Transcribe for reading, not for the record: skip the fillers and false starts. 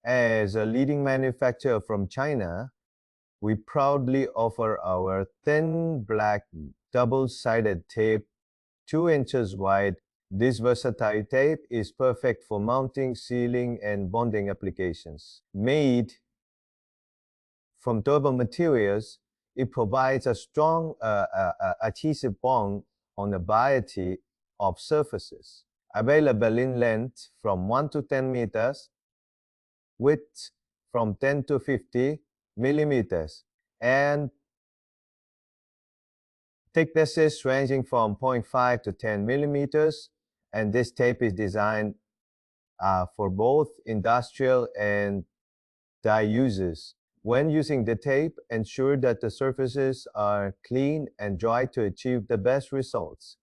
As a leading manufacturer from China, we proudly offer our thin black double-sided tape, 2 inches wide. This versatile tape is perfect for mounting, sealing, and bonding applications. Made from durable materials, it provides a strong adhesive bond on a variety of surfaces. Available in length from 1 to 10 meters, width from 10 to 50 millimeters, and thicknesses ranging from 0.5 to 10 millimeters. And this tape is designed for both industrial and dye uses. When using the tape, ensure that the surfaces are clean and dry to achieve the best results.